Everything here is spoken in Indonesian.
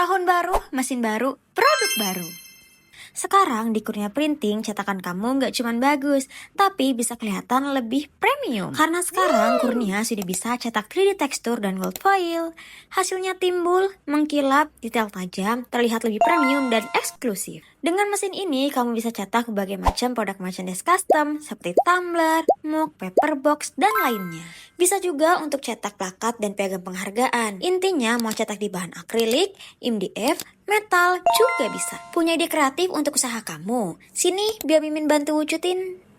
Tahun baru, mesin baru, produk baru. Sekarang di Kurnia Printing, cetakan kamu nggak cuma bagus, tapi bisa kelihatan lebih premium. Karena sekarang Kurnia sudah bisa cetak 3D tekstur dan gold foil. Hasilnya timbul, mengkilap, detail tajam, terlihat lebih premium dan eksklusif. Dengan mesin ini, kamu bisa cetak berbagai macam produk merchandise custom seperti tumbler, mug, paper box, dan lainnya. Bisa juga untuk cetak plakat dan piagam penghargaan. Intinya mau cetak di bahan akrilik, MDF, metal juga bisa. Punya ide kreatif untuk usaha kamu? Sini biar Mimin bantu wujudin.